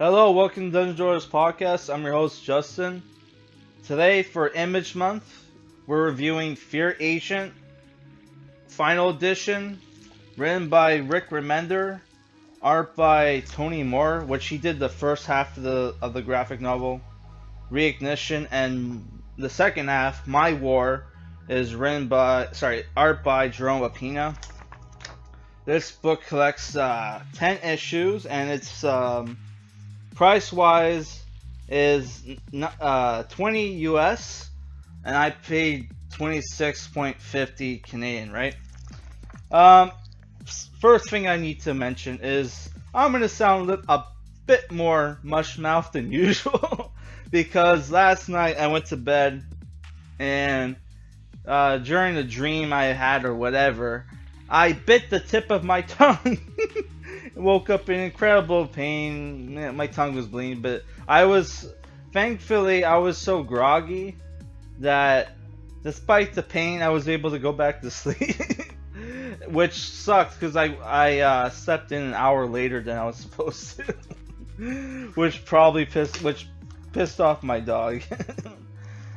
Hello, welcome to Dungeon Doors Podcast. I'm your host, Justin. Today, for Image Month, we're reviewing Fear Agent, Final Edition, written by Rick Remender, art by Tony Moore, which he did the first half of the graphic novel, Reignition, and the second half, My War, is art by Jerome Opena. This book collects 10 issues, and it's price wise is 20 US, and I paid 26.50 Canadian, right? First thing I need to mention is I'm gonna sound a bit more mush mouthed than usual because last night I went to bed and during the dream I had or whatever, I bit the tip of my tongue. Woke up in incredible pain. My tongue was bleeding, but thankfully I was so groggy that despite the pain I was able to go back to sleep. Which sucked because I slept in an hour later than I was supposed to. which pissed off my dog.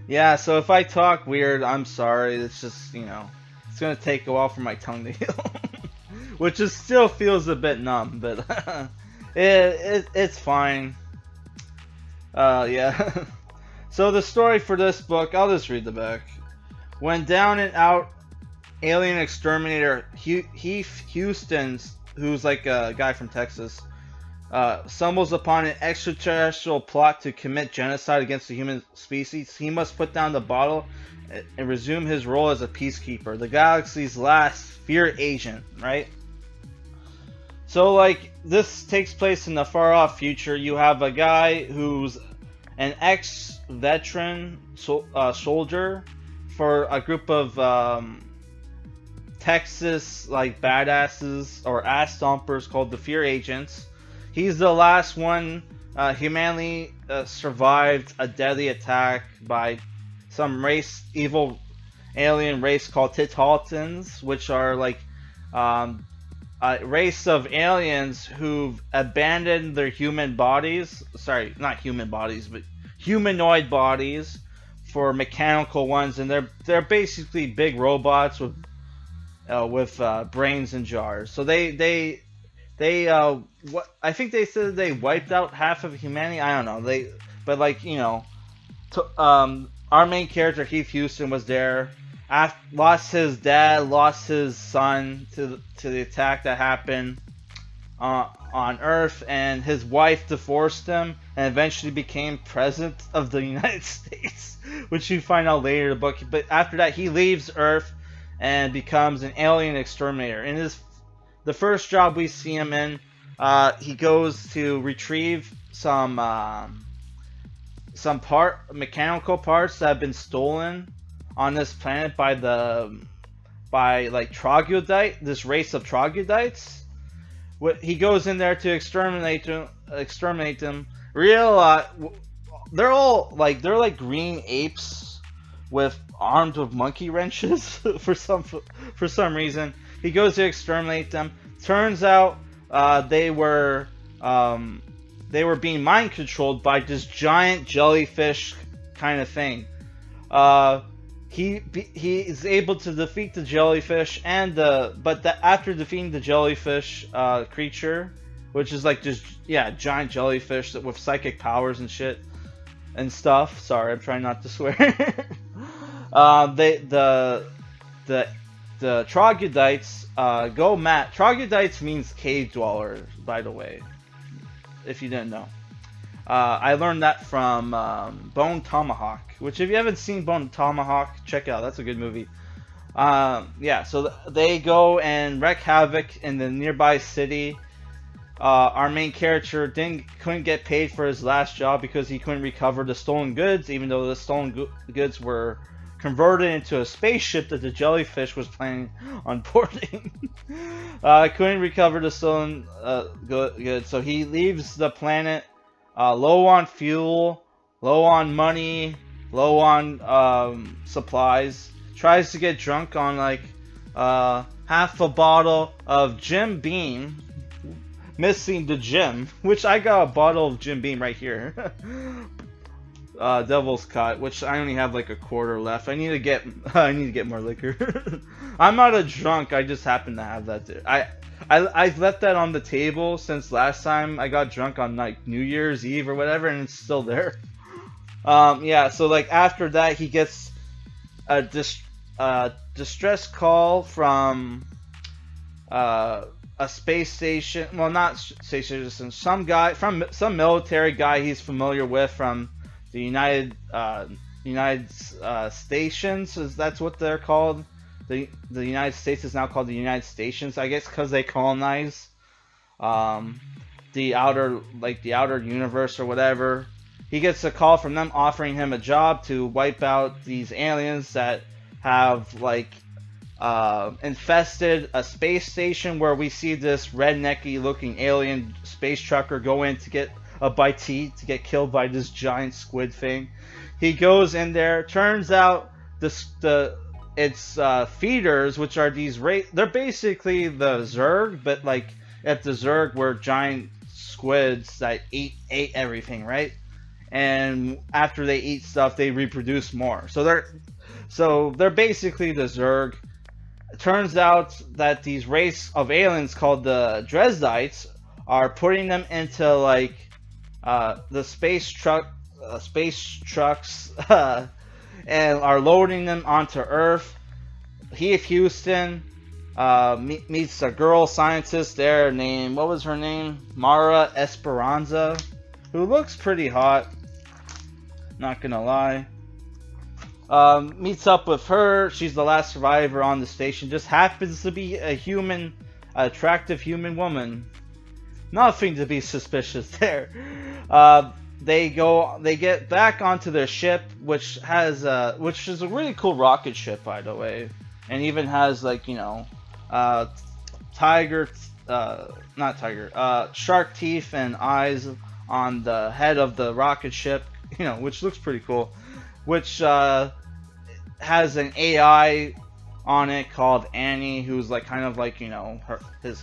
Yeah, so if I talk weird, I'm sorry. It's just, it's gonna take a while for my tongue to heal. Which still feels a bit numb, but it's fine. Yeah. So the story for this book, I'll just read the back. When down and out alien exterminator Heath Houston, who's like a guy from Texas, stumbles upon an extraterrestrial plot to commit genocide against the human species, he must put down the bottle and resume his role as a peacekeeper, the galaxy's last fear agent, right? So, this takes place in the far-off future. You have a guy who's an ex-veteran soldier for a group of Texas, badasses or ass stompers called the Fear Agents. He's the last one humanly survived a deadly attack by some evil alien race called Titalitans, which are a race of aliens who've abandoned their human bodies. Sorry, not human bodies, but humanoid bodies for mechanical ones, and they're basically big robots with brains in jars. So they I think they said they wiped out half of humanity. I don't know. Our main character Heath Houston was there. Lost his dad, lost his son to the attack that happened on Earth, and his wife divorced him and eventually became president of the United States, which you find out later in the book. But after that, he leaves Earth and becomes an alien exterminator. In the first job we see him in, he goes to retrieve some mechanical parts that have been stolen on this planet by troglodyte, this race of troglodytes. He goes in there to exterminate them. They're like green apes armed with monkey wrenches for some reason. He goes to exterminate them. Turns out they were being mind controlled by this giant jellyfish kind of thing. He is able to defeat the jellyfish after defeating the jellyfish creature, which is giant jellyfish with psychic powers and shit and stuff. Sorry, I'm trying not to swear. The troglodytes go mad. Troglodytes means cave dwellers, by the way, if you didn't know. I learned that from Bone Tomahawk, which if you haven't seen Bone Tomahawk, check out. That's a good movie. So they go and wreak havoc in the nearby city. Our main character couldn't get paid for his last job because he couldn't recover the stolen goods, even though the stolen goods were converted into a spaceship that the jellyfish was planning on boarding. Couldn't recover the stolen goods, so he leaves the planet low on fuel, low on money, low on supplies. Tries to get drunk on half a bottle of Jim Beam, missing the gym, which I got a bottle of Jim Beam right here. Devil's Cut, which I only have like a quarter left. I need to get more liquor. I'm not a drunk. I just happen to have that. I've left that on the table since last time I got drunk on like New Year's Eve or whatever, and it's still there. Yeah. So like after that, he gets a distress call from a space station. Well, not space station. Some guy from some military guy he's familiar with from the United Stations. Is that's what they're called? The United States is now called the United Stations, I guess, because they colonize the outer universe or whatever. He gets a call from them offering him a job to wipe out these aliens that have infested a space station, where we see this rednecky looking alien space trucker go in to get a bite to eat, to get killed by this giant squid thing. He goes in there. Turns out its feeders, which are these they're basically the Zerg, but like if the Zerg were giant squids that ate everything, right? And after they eat stuff, they reproduce more. So they're basically the Zerg. It turns out that these race of aliens called the Dresdites are putting them into like the space trucks and are loading them onto Earth. Heath Houston meets a girl scientist there named, what was her name? Mara Esperanza, who looks pretty hot, not gonna lie. Meets up with her. She's the last survivor on the station. Just happens to be attractive human woman. Nothing to be suspicious there. They get back onto their ship, which is a really cool rocket ship, by the way, and even has shark teeth and eyes on the head of the rocket ship, which looks pretty cool. Which has an AI on it called Annie, who's his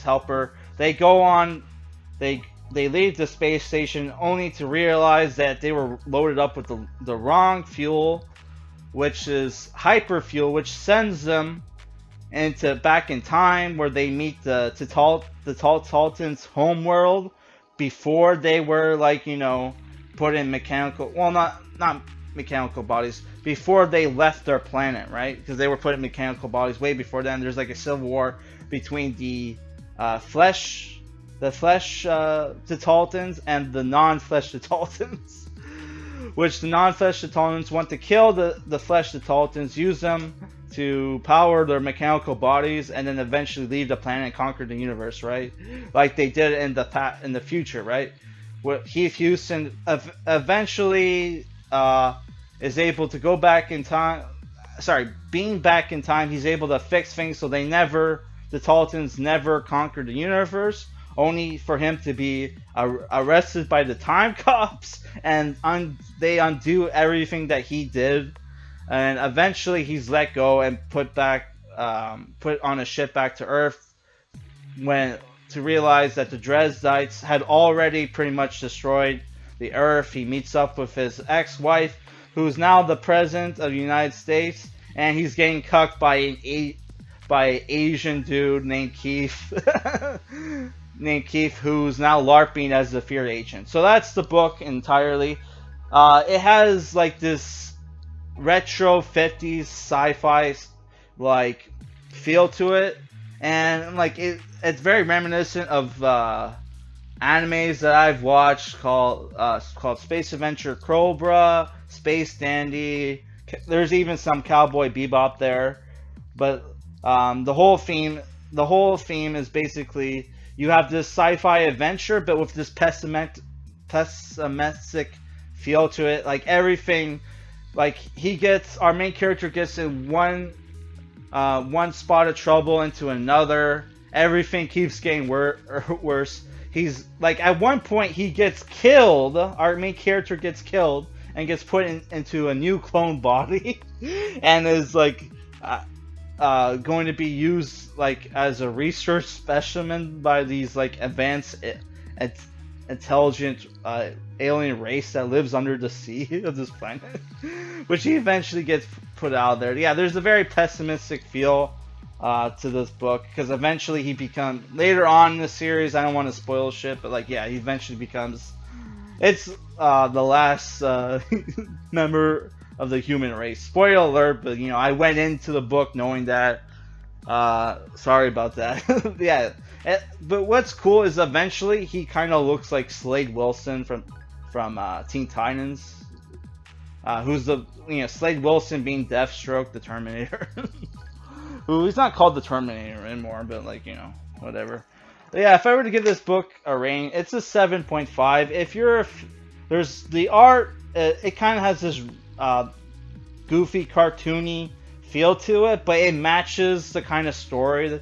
helper. They go on, they leave the space station only to realize that they were loaded up with the wrong fuel, which is hyperfuel, which sends them back in time, where they meet the Taltans' homeworld before they were put in mechanical, well, not mechanical bodies, before they left their planet, right? Because they were put in mechanical bodies way before then. There's like a civil war between the flesh Taltans and the non-flesh Taltans, which the non-flesh Taltans want to kill the flesh Taltans, use them to power their mechanical bodies, and then eventually leave the planet and conquer the universe, right? Like they did in the future, right? Where Heath Houston eventually is able to go back in time. Sorry, being back in time, he's able to fix things so the Taltans never conquered the universe, only for him to be arrested by the time cops, and they undo everything that he did, and eventually he's let go and put on a ship back to Earth, to realize that the Dresdites had already pretty much destroyed the Earth. He meets up with his ex-wife, who's now the president of the United States, and he's getting cucked by an Asian dude named Keith, who's now LARPing as the Fear Agent. So that's the book entirely. It has like this retro 50s sci-fi feel to it, and it's very reminiscent of animes that I've watched called Space Adventure Cobra, Space Dandy. There's even some Cowboy Bebop there, but the whole theme is basically you have this sci-fi adventure, but with this pessimistic feel to it. Like everything, our main character gets in one spot of trouble into another. Everything keeps getting worse. He's at one point he gets killed. Our main character gets killed and gets put into a new clone body, and is going to be used like as a research specimen by these like advanced intelligent alien race that lives under the sea of this planet, which he eventually gets put out there. Yeah, there's a very pessimistic feel to this book because eventually he becomes later on in the series. I don't want to spoil shit, but like yeah, he eventually becomes. It's the last member of the human race. Spoiler alert, but you know I went into the book knowing that. Sorry about that. Yeah, but what's cool is eventually he kind of looks like Slade Wilson from Teen Titans. Who's the Slade Wilson being Deathstroke, the Terminator. Who he's not called the Terminator anymore, but like whatever. But yeah, if I were to give this book a rating, it's a 7.5. If you're there's the art, it kind of has this goofy, cartoony feel to it, but it matches the kind of story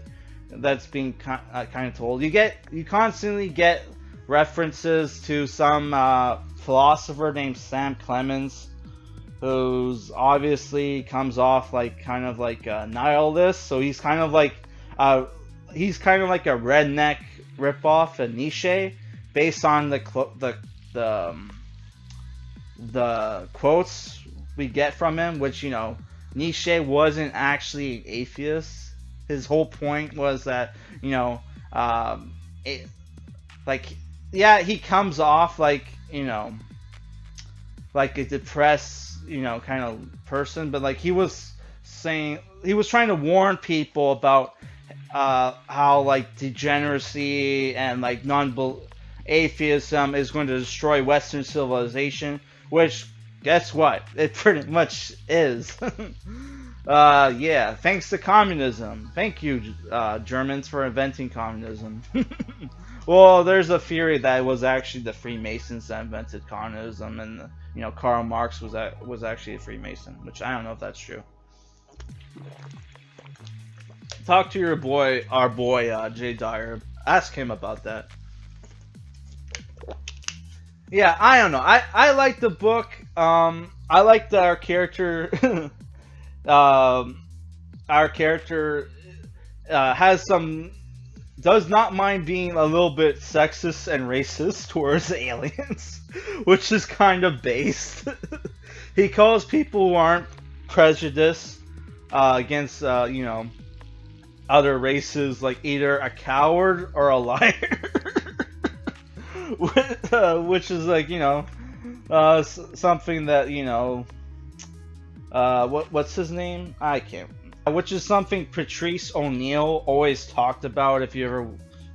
that's being kind of told. You constantly get references to some philosopher named Sam Clemens, who's obviously comes off like kind of like a nihilist. So he's kind of like a redneck ripoff of Nietzsche, based on the quotes we get from him, which Nietzsche wasn't actually an atheist. His whole point was that he comes off like like a depressed kind of person, but like he was trying to warn people about how like degeneracy and like atheism is going to destroy Western civilization, which guess what? It pretty much is. Yeah, thanks to communism. Thank you, Germans, for inventing communism. Well, there's a theory that it was actually the Freemasons that invented communism, and Karl Marx was actually a Freemason, which I don't know if that's true. Talk to our boy Jay Dyer. Ask him about that. Yeah, I don't know. I like the book. I like our character. Our character does not mind being a little bit sexist and racist towards aliens, which is kind of based. He calls people who aren't prejudiced against other races like either a coward or a liar. Which is like something that what's his name? I can't. Which is something Patrice O'Neill always talked about. If you ever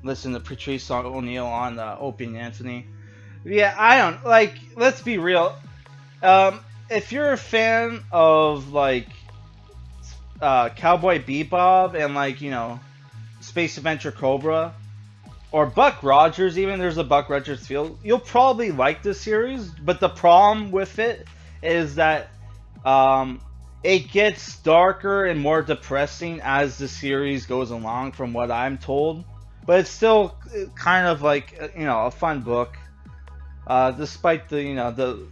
listen to Patrice O'Neill on Opie and Anthony, yeah, I don't like. Let's be real. If you're a fan of like Cowboy Bebop and like Space Adventure Cobra, or Buck Rogers, even there's a Buck Rogers feel, you'll probably like this series. But the problem with it is that it gets darker and more depressing as the series goes along, from what I'm told. But it's still kind of like a fun book, despite the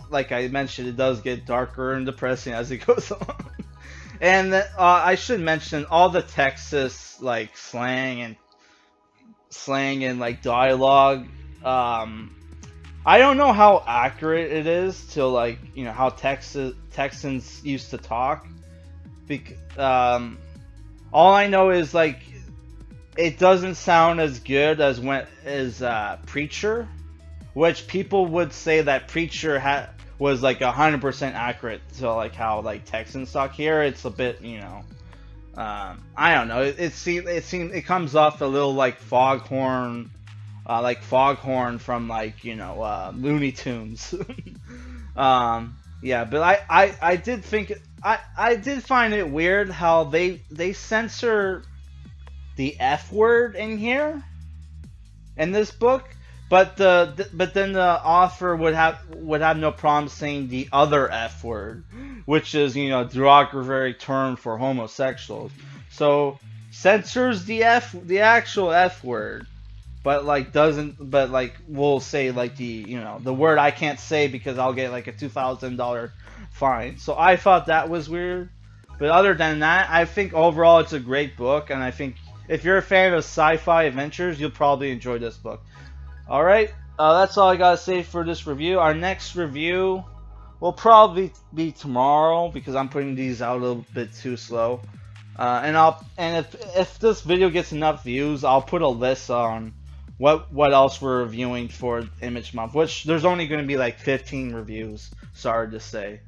like I mentioned, it does get darker and depressing as it goes along. And I should mention all the Texas like slang and like dialogue. I don't know how accurate it is to like how Texans used to talk. All I know is like it doesn't sound as good as Preacher, which people would say that Preacher was like 100% accurate to like how like Texans talk. Here it's a bit I don't know. It comes off a little like Foghorn from like Looney Tunes. Yeah, but I did think I did find it weird how they censor the F word in here in this book, but then the author would have no problem saying the other F word, which is derogatory term for homosexuals. So censors the actual F word, but we'll say like the word I can't say because I'll get like a $2,000 fine. So I thought that was weird. But other than that, I think overall it's a great book, and I think if you're a fan of sci-fi adventures, you'll probably enjoy this book. All right, that's all I gotta say for this review. Our next review will probably be tomorrow because I'm putting these out a little bit too slow. And if this video gets enough views, I'll put a list on what else we're reviewing for Image Month. Which there's only going to be like 15 reviews. Sorry to say,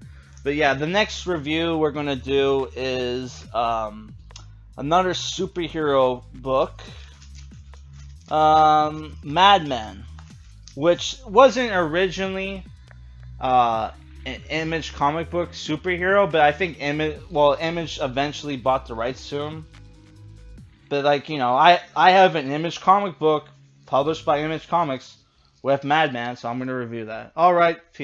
but yeah, the next review we're gonna do is another superhero book, Madman, which wasn't originally an Image comic book superhero, but I think Image eventually bought the rights to him. But like, you know, I have an Image comic book published by Image Comics with Madman, so I'm gonna review that. All right, peace.